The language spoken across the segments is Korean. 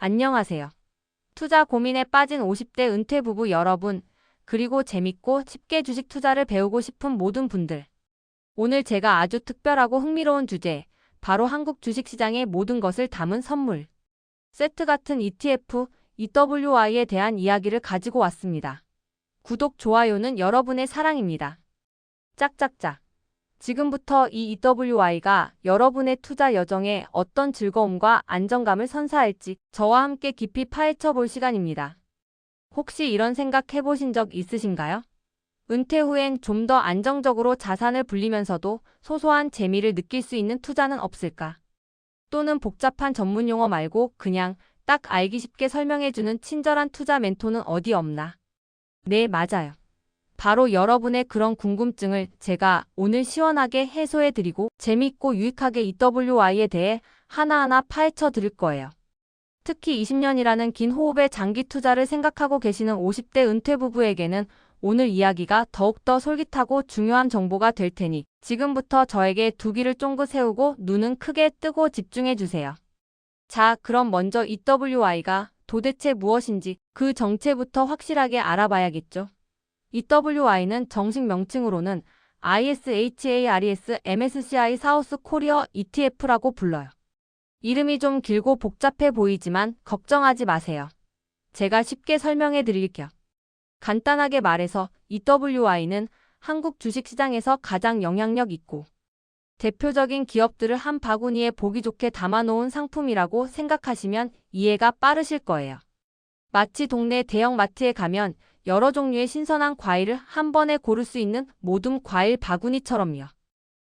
안녕하세요. 투자 고민에 빠진 50대 은퇴 부부 여러분, 그리고 재밌고 쉽게 주식 투자를 배우고 싶은 모든 분들. 오늘 제가 아주 특별하고 흥미로운 주제, 바로 한국 주식시장의 모든 것을 담은 선물. 세트 같은 ETF, EWI에 대한 이야기를 가지고 왔습니다. 구독, 좋아요는 여러분의 사랑입니다. 짝짝짝. 지금부터 이 EWI가 여러분의 투자 여정에 어떤 즐거움과 안정감을 선사할지 저와 함께 깊이 파헤쳐 볼 시간입니다. 혹시 이런 생각 해보신 적 있으신가요? 은퇴 후엔 좀 더 안정적으로 자산을 불리면서도 소소한 재미를 느낄 수 있는 투자는 없을까? 또는 복잡한 전문 용어 말고 그냥 딱 알기 쉽게 설명해주는 친절한 투자 멘토는 어디 없나? 네, 맞아요. 바로 여러분의 그런 궁금증을 제가 오늘 시원하게 해소해드리고 재밌고 유익하게 EWI에 대해 하나하나 파헤쳐 드릴 거예요. 특히 20년이라는 긴 호흡의 장기 투자를 생각하고 계시는 50대 은퇴 부부에게는 오늘 이야기가 더욱더 솔깃하고 중요한 정보가 될 테니 지금부터 저에게 두 귀를 쫑긋 세우고 눈은 크게 뜨고 집중해주세요. 자, 그럼 먼저 EWI가 도대체 무엇인지 그 정체부터 확실하게 알아봐야겠죠. EWI는 정식 명칭으로는 ISHARES MSCI 사우스 코리아 ETF라고 불러요. 이름이 좀 길고 복잡해 보이지만 걱정하지 마세요. 제가 쉽게 설명해 드릴게요. 간단하게 말해서 EWI는 한국 주식시장에서 가장 영향력 있고 대표적인 기업들을 한 바구니에 보기 좋게 담아놓은 상품이라고 생각하시면 이해가 빠르실 거예요. 마치 동네 대형 마트에 가면 여러 종류의 신선한 과일을 한 번에 고를 수 있는 모둠 과일 바구니처럼요.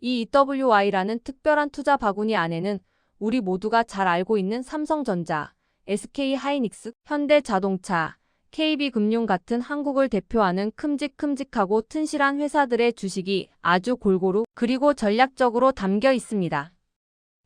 이 EWI라는 특별한 투자 바구니 안에는 우리 모두가 잘 알고 있는 삼성전자, SK하이닉스, 현대자동차, KB금융 같은 한국을 대표하는 큼직큼직하고 튼실한 회사들의 주식이 아주 골고루 그리고 전략적으로 담겨 있습니다.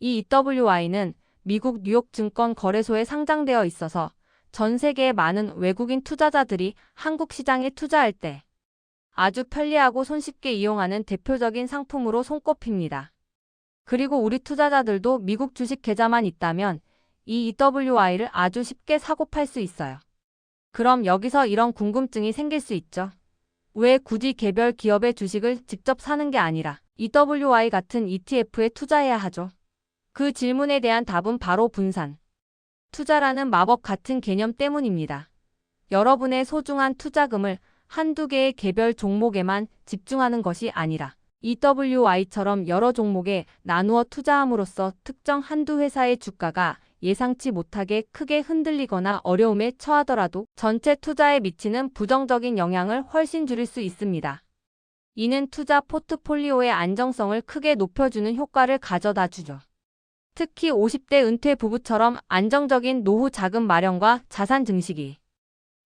이 EWI는 미국 뉴욕 증권 거래소에 상장되어 있어서 전 세계의 많은 외국인 투자자들이 한국 시장에 투자할 때 아주 편리하고 손쉽게 이용하는 대표적인 상품으로 손꼽힙니다. 그리고 우리 투자자들도 미국 주식 계좌만 있다면 이 EWI를 아주 쉽게 사고 팔 수 있어요. 그럼 여기서 이런 궁금증이 생길 수 있죠. 왜 굳이 개별 기업의 주식을 직접 사는 게 아니라 EWI 같은 ETF에 투자해야 하죠? 그 질문에 대한 답은 바로 분산. 투자라는 마법 같은 개념 때문입니다. 여러분의 소중한 투자금을 한두 개의 개별 종목에만 집중하는 것이 아니라 EWI처럼 여러 종목에 나누어 투자함으로써 특정 한두 회사의 주가가 예상치 못하게 크게 흔들리거나 어려움에 처하더라도 전체 투자에 미치는 부정적인 영향을 훨씬 줄일 수 있습니다. 이는 투자 포트폴리오의 안정성을 크게 높여주는 효과를 가져다 주죠. 특히 50대 은퇴 부부처럼 안정적인 노후 자금 마련과 자산 증식이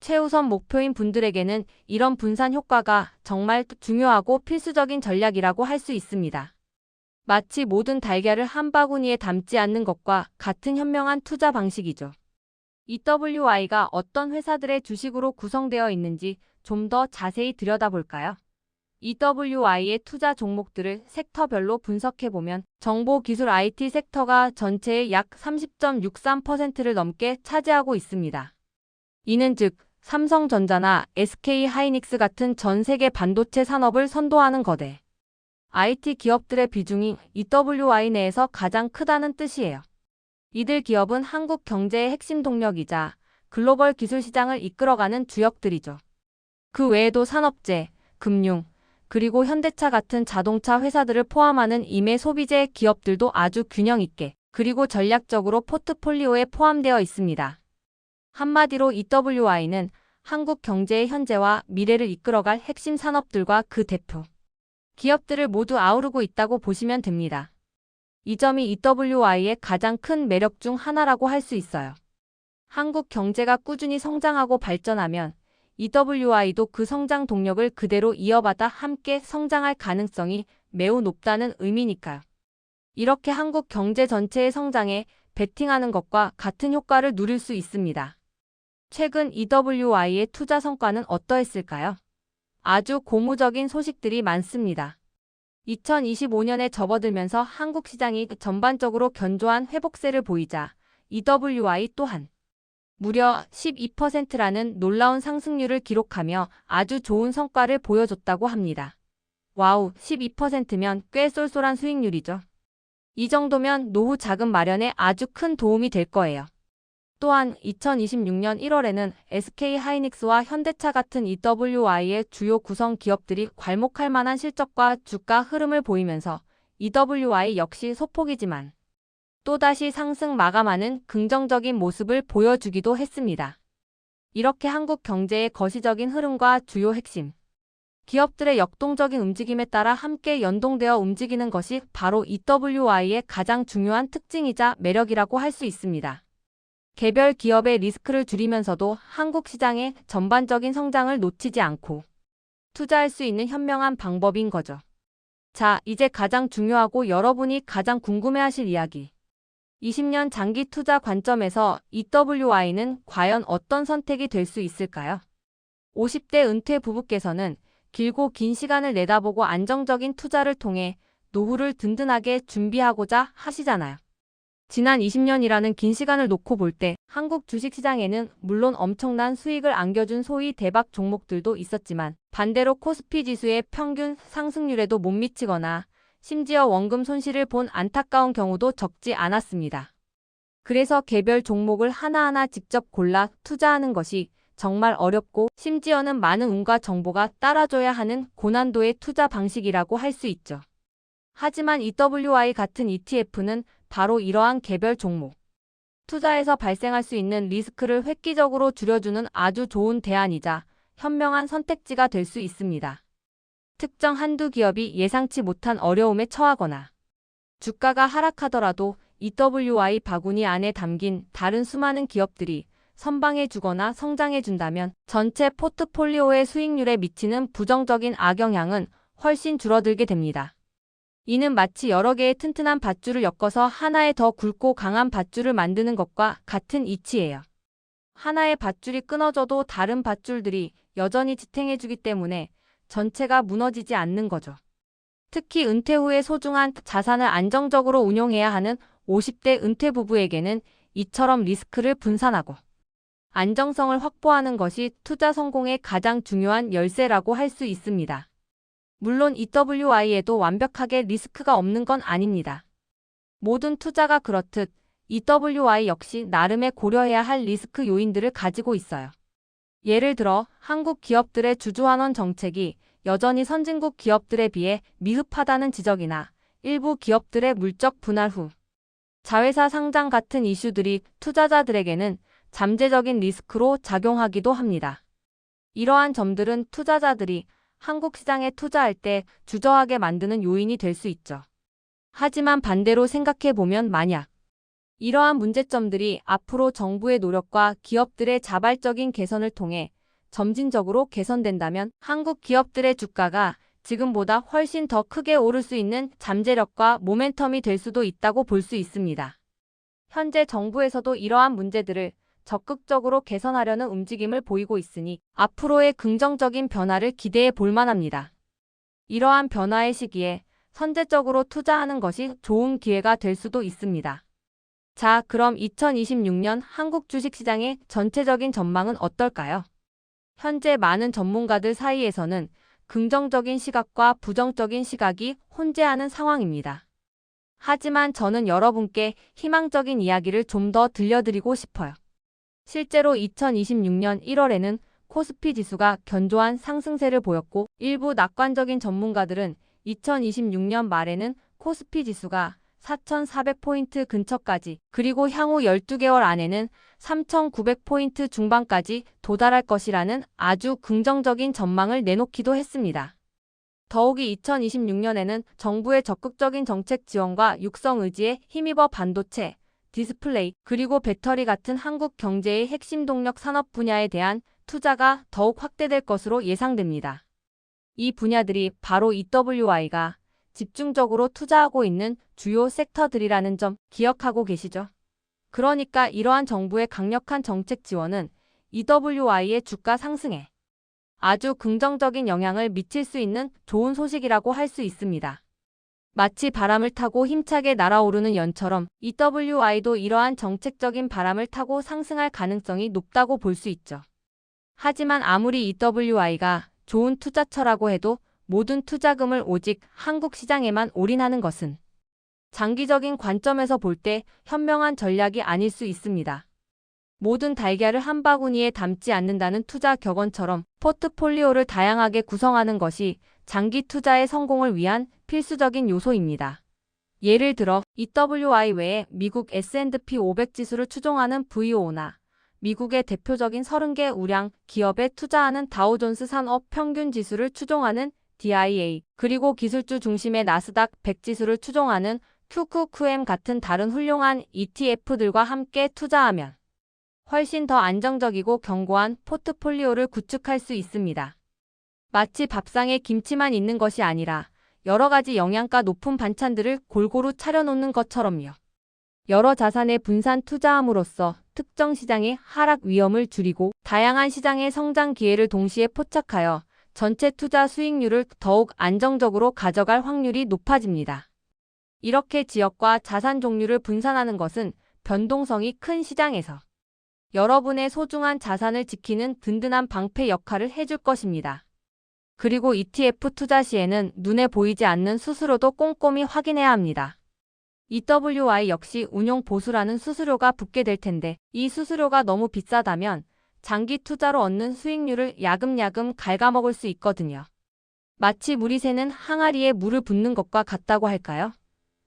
최우선 목표인 분들에게는 이런 분산 효과가 정말 중요하고 필수적인 전략이라고 할 수 있습니다. 마치 모든 달걀을 한 바구니에 담지 않는 것과 같은 현명한 투자 방식이죠. EWI가 어떤 회사들의 주식으로 구성되어 있는지 좀 더 자세히 들여다볼까요? EWI의 투자 종목들을 섹터별로 분석해보면 정보 기술 IT 섹터가 전체의 약 30.63%를 넘게 차지하고 있습니다. 이는 즉 삼성전자나 SK하이닉스 같은 전 세계 반도체 산업을 선도하는 거대 IT 기업들의 비중이 EWI 내에서 가장 크다는 뜻이에요. 이들 기업은 한국 경제의 핵심 동력이자 글로벌 기술 시장을 이끌어가는 주역들이죠. 그 외에도 산업재, 금융, 그리고 현대차 같은 자동차 회사들을 포함하는 임의 소비재 기업들도 아주 균형 있게 그리고 전략적으로 포트폴리오에 포함되어 있습니다. 한마디로 EWI는 한국 경제의 현재와 미래를 이끌어갈 핵심 산업들과 그 대표 기업들을 모두 아우르고 있다고 보시면 됩니다. 이 점이 EWI의 가장 큰 매력 중 하나라고 할 수 있어요. 한국 경제가 꾸준히 성장하고 발전하면 EWI도 그 성장 동력을 그대로 이어받아 함께 성장할 가능성이 매우 높다는 의미니까요. 이렇게 한국 경제 전체의 성장에 베팅하는 것과 같은 효과를 누릴 수 있습니다. 최근 EWI의 투자 성과는 어떠했을까요? 아주 고무적인 소식들이 많습니다. 2025년에 접어들면서 한국 시장이 전반적으로 견조한 회복세를 보이자 EWI 또한 무려 12%라는 놀라운 상승률을 기록하며 아주 좋은 성과를 보여줬다고 합니다. 와우, 12%면 꽤 쏠쏠한 수익률이죠. 이 정도면 노후 자금 마련에 아주 큰 도움이 될 거예요. 또한 2026년 1월에는 SK하이닉스와 현대차 같은 EWI의 주요 구성 기업들이 괄목할 만한 실적과 주가 흐름을 보이면서 EWI 역시 소폭이지만 또다시 상승 마감하는 긍정적인 모습을 보여주기도 했습니다. 이렇게 한국 경제의 거시적인 흐름과 주요 핵심 기업들의 역동적인 움직임에 따라 함께 연동되어 움직이는 것이 바로 EWI의 가장 중요한 특징이자 매력이라고 할 수 있습니다. 개별 기업의 리스크를 줄이면서도 한국 시장의 전반적인 성장을 놓치지 않고 투자할 수 있는 현명한 방법인 거죠. 자, 이제 가장 중요하고 여러분이 가장 궁금해하실 이야기. 20년 장기 투자 관점에서 EWI는 과연 어떤 선택이 될 수 있을까요? 50대 은퇴 부부께서는 길고 긴 시간을 내다보고 안정적인 투자를 통해 노후를 든든하게 준비하고자 하시잖아요. 지난 20년이라는 긴 시간을 놓고 볼 때 한국 주식시장에는 물론 엄청난 수익을 안겨준 소위 대박 종목들도 있었지만 반대로 코스피 지수의 평균 상승률에도 못 미치거나 심지어 원금 손실을 본 안타까운 경우도 적지 않았습니다. 그래서 개별 종목을 하나하나 직접 골라 투자하는 것이 정말 어렵고 심지어는 많은 운과 정보가 따라줘야 하는 고난도의 투자 방식이라고 할 수 있죠. 하지만 EWI 같은 ETF는 바로 이러한 개별 종목 투자에서 발생할 수 있는 리스크를 획기적으로 줄여주는 아주 좋은 대안이자 현명한 선택지가 될 수 있습니다. 특정 한두 기업이 예상치 못한 어려움에 처하거나 주가가 하락하더라도 EWI 바구니 안에 담긴 다른 수많은 기업들이 선방해주거나 성장해준다면 전체 포트폴리오의 수익률에 미치는 부정적인 악영향은 훨씬 줄어들게 됩니다. 이는 마치 여러 개의 튼튼한 밧줄을 엮어서 하나의 더 굵고 강한 밧줄을 만드는 것과 같은 이치예요. 하나의 밧줄이 끊어져도 다른 밧줄들이 여전히 지탱해주기 때문에 전체가 무너지지 않는 거죠. 특히 은퇴 후에 소중한 자산을 안정적으로 운용해야 하는 50대 은퇴 부부에게는 이처럼 리스크를 분산하고 안정성을 확보하는 것이 투자 성공의 가장 중요한 열쇠라고 할 수 있습니다. 물론 EWI에도 완벽하게 리스크가 없는 건 아닙니다. 모든 투자가 그렇듯 EWI 역시 나름의 고려해야 할 리스크 요인들을 가지고 있어요. 예를 들어 한국 기업들의 주주환원 정책이 여전히 선진국 기업들에 비해 미흡하다는 지적이나 일부 기업들의 물적 분할 후 자회사 상장 같은 이슈들이 투자자들에게는 잠재적인 리스크로 작용하기도 합니다. 이러한 점들은 투자자들이 한국 시장에 투자할 때 주저하게 만드는 요인이 될 수 있죠. 하지만 반대로 생각해보면 만약 이러한 문제점들이 앞으로 정부의 노력과 기업들의 자발적인 개선을 통해 점진적으로 개선된다면 한국 기업들의 주가가 지금보다 훨씬 더 크게 오를 수 있는 잠재력과 모멘텀이 될 수도 있다고 볼 수 있습니다. 현재 정부에서도 이러한 문제들을 적극적으로 개선하려는 움직임을 보이고 있으니 앞으로의 긍정적인 변화를 기대해 볼 만합니다. 이러한 변화의 시기에 선제적으로 투자하는 것이 좋은 기회가 될 수도 있습니다. 자, 그럼 2026년 한국 주식시장의 전체적인 전망은 어떨까요? 현재 많은 전문가들 사이에서는 긍정적인 시각과 부정적인 시각이 혼재하는 상황입니다. 하지만 저는 여러분께 희망적인 이야기를 좀 더 들려드리고 싶어요. 실제로 2026년 1월에는 코스피 지수가 견조한 상승세를 보였고 일부 낙관적인 전문가들은 2026년 말에는 코스피 지수가 4,400포인트 근처까지 그리고 향후 12개월 안에는 3,900포인트 중반까지 도달할 것이라는 아주 긍정적인 전망을 내놓기도 했습니다. 더욱이 2026년에는 정부의 적극적인 정책 지원과 육성 의지에 힘입어 반도체, 디스플레이, 그리고 배터리 같은 한국 경제의 핵심 동력 산업 분야에 대한 투자가 더욱 확대될 것으로 예상됩니다. 이 분야들이 바로 EWI가 집중적으로 투자하고 있는 주요 섹터들이라는 점 기억하고 계시죠? 그러니까 이러한 정부의 강력한 정책 지원은 EWI의 주가 상승에 아주 긍정적인 영향을 미칠 수 있는 좋은 소식이라고 할 수 있습니다. 마치 바람을 타고 힘차게 날아오르는 연처럼 EWI도 이러한 정책적인 바람을 타고 상승할 가능성이 높다고 볼 수 있죠. 하지만 아무리 EWI가 좋은 투자처라고 해도 모든 투자금을 오직 한국 시장에만 올인하는 것은 장기적인 관점에서 볼 때 현명한 전략이 아닐 수 있습니다. 모든 달걀을 한 바구니에 담지 않는다는 투자 격언처럼 포트폴리오를 다양하게 구성하는 것이 장기 투자의 성공을 위한 필수적인 요소입니다. 예를 들어 EWI 외에 미국 S&P 500 지수를 추종하는 VO나 미국의 대표적인 30개 우량 기업에 투자하는 다우존스 산업 평균 지수를 추종하는 DIA, 그리고 기술주 중심의 나스닥 100 지수를 추종하는 QQQM 같은 다른 훌륭한 ETF들과 함께 투자하면 훨씬 더 안정적이고 견고한 포트폴리오를 구축할 수 있습니다. 마치 밥상에 김치만 있는 것이 아니라 여러 가지 영양가 높은 반찬들을 골고루 차려놓는 것처럼요. 여러 자산에 분산 투자함으로써 특정 시장의 하락 위험을 줄이고 다양한 시장의 성장 기회를 동시에 포착하여 전체 투자 수익률을 더욱 안정적으로 가져갈 확률이 높아집니다. 이렇게 지역과 자산 종류를 분산하는 것은 변동성이 큰 시장에서 여러분의 소중한 자산을 지키는 든든한 방패 역할을 해줄 것입니다. 그리고 ETF 투자 시에는 눈에 보이지 않는 수수료도 꼼꼼히 확인해야 합니다. EWI 역시 운용 보수라는 수수료가 붙게 될 텐데 이 수수료가 너무 비싸다면 장기 투자로 얻는 수익률을 야금야금 갉아먹을 수 있거든요. 마치 물이 새는 항아리에 물을 붓는 것과 같다고 할까요?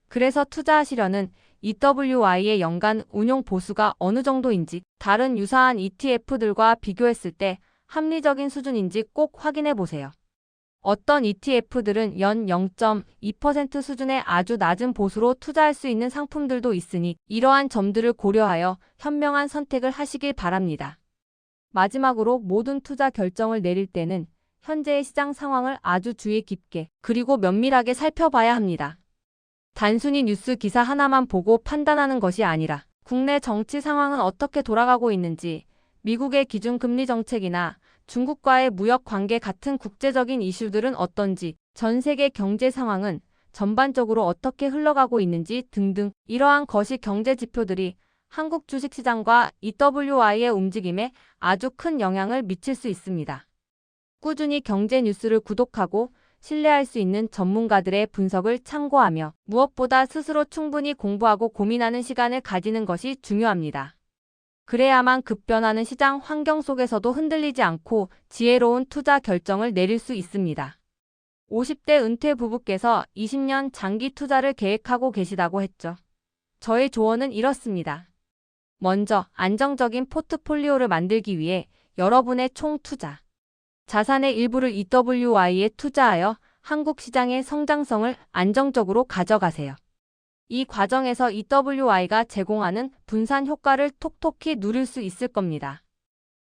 그래서 투자하시려는 EWI의 연간 운용 보수가 어느 정도인지 다른 유사한 ETF들과 비교했을 때 합리적인 수준인지 꼭 확인해 보세요. 어떤 ETF들은 연 0.2% 수준의 아주 낮은 보수로 투자할 수 있는 상품들도 있으니 이러한 점들을 고려하여 현명한 선택을 하시길 바랍니다. 마지막으로 모든 투자 결정을 내릴 때는 현재의 시장 상황을 아주 주의 깊게 그리고 면밀하게 살펴봐야 합니다. 단순히 뉴스 기사 하나만 보고 판단하는 것이 아니라 국내 정치 상황은 어떻게 돌아가고 있는지, 미국의 기준금리 정책이나 중국과의 무역 관계 같은 국제적인 이슈들은 어떤지, 전 세계 경제 상황은 전반적으로 어떻게 흘러가고 있는지 등등 이러한 거시 경제 지표들이 한국 주식시장과 EWI의 움직임에 아주 큰 영향을 미칠 수 있습니다. 꾸준히 경제 뉴스를 구독하고 신뢰할 수 있는 전문가들의 분석을 참고하며 무엇보다 스스로 충분히 공부하고 고민하는 시간을 가지는 것이 중요합니다. 그래야만 급변하는 시장 환경 속에서도 흔들리지 않고 지혜로운 투자 결정을 내릴 수 있습니다. 50대 은퇴 부부께서 20년 장기 투자를 계획하고 계시다고 했죠. 저의 조언은 이렇습니다. 먼저 안정적인 포트폴리오를 만들기 위해 여러분의 총 투자 자산의 일부를 EWI에 투자하여 한국 시장의 성장성을 안정적으로 가져가세요. 이 과정에서 EWI가 제공하는 분산 효과를 톡톡히 누릴 수 있을 겁니다.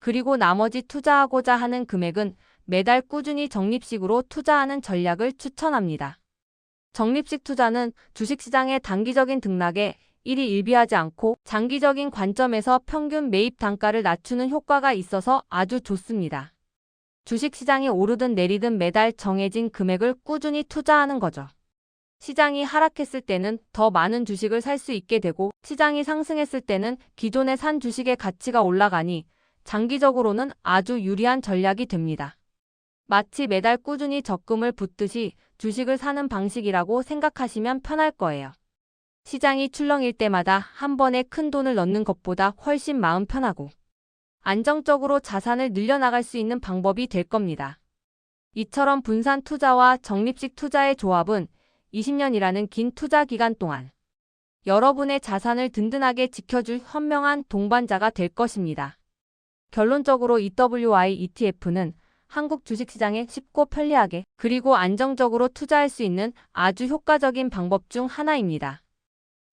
그리고 나머지 투자하고자 하는 금액은 매달 꾸준히 적립식으로 투자하는 전략을 추천합니다. 적립식 투자는 주식시장의 단기적인 등락에 일희일비하지 않고 장기적인 관점에서 평균 매입 단가를 낮추는 효과가 있어서 아주 좋습니다. 주식시장이 오르든 내리든 매달 정해진 금액을 꾸준히 투자하는 거죠. 시장이 하락했을 때는 더 많은 주식을 살 수 있게 되고 시장이 상승했을 때는 기존에 산 주식의 가치가 올라가니 장기적으로는 아주 유리한 전략이 됩니다. 마치 매달 꾸준히 적금을 붓듯이 주식을 사는 방식이라고 생각하시면 편할 거예요. 시장이 출렁일 때마다 한 번에 큰 돈을 넣는 것보다 훨씬 마음 편하고 안정적으로 자산을 늘려나갈 수 있는 방법이 될 겁니다. 이처럼 분산 투자와 적립식 투자의 조합은 20년이라는 긴 투자 기간 동안 여러분의 자산을 든든하게 지켜줄 현명한 동반자가 될 것입니다. 결론적으로 EWI ETF는 한국 주식시장에 쉽고 편리하게 그리고 안정적으로 투자할 수 있는 아주 효과적인 방법 중 하나입니다.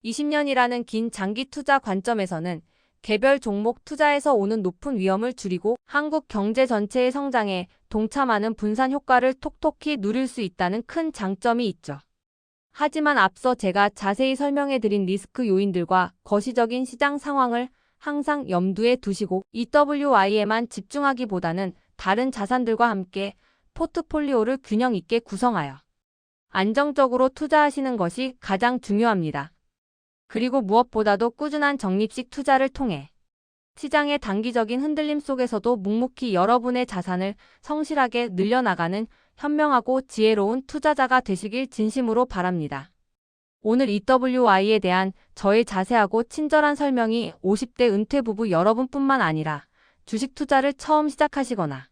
20년이라는 긴 장기 투자 관점에서는 개별 종목 투자에서 오는 높은 위험을 줄이고 한국 경제 전체의 성장에 동참하는 분산 효과를 톡톡히 누릴 수 있다는 큰 장점이 있죠. 하지만 앞서 제가 자세히 설명해드린 리스크 요인들과 거시적인 시장 상황을 항상 염두에 두시고 EWI에만 집중하기보다는 다른 자산들과 함께 포트폴리오를 균형 있게 구성하여 안정적으로 투자하시는 것이 가장 중요합니다. 그리고 무엇보다도 꾸준한 적립식 투자를 통해 시장의 단기적인 흔들림 속에서도 묵묵히 여러분의 자산을 성실하게 늘려나가는 현명하고 지혜로운 투자자가 되시길 진심으로 바랍니다. 오늘 EWI에 대한 저의 자세하고 친절한 설명이 50대 은퇴 부부 여러분뿐만 아니라 주식 투자를 처음 시작하시거나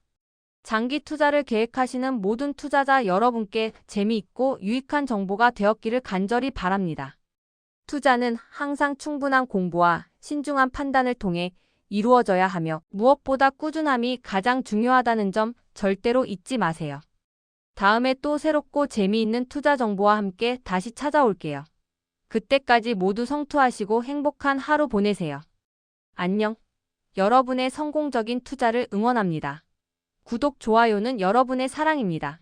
장기 투자를 계획하시는 모든 투자자 여러분께 재미있고 유익한 정보가 되었기를 간절히 바랍니다. 투자는 항상 충분한 공부와 신중한 판단을 통해 이루어져야 하며 무엇보다 꾸준함이 가장 중요하다는 점 절대로 잊지 마세요. 다음에 또 새롭고 재미있는 투자 정보와 함께 다시 찾아올게요. 그때까지 모두 성투하시고 행복한 하루 보내세요. 안녕. 여러분의 성공적인 투자를 응원합니다. 구독, 좋아요는 여러분의 사랑입니다.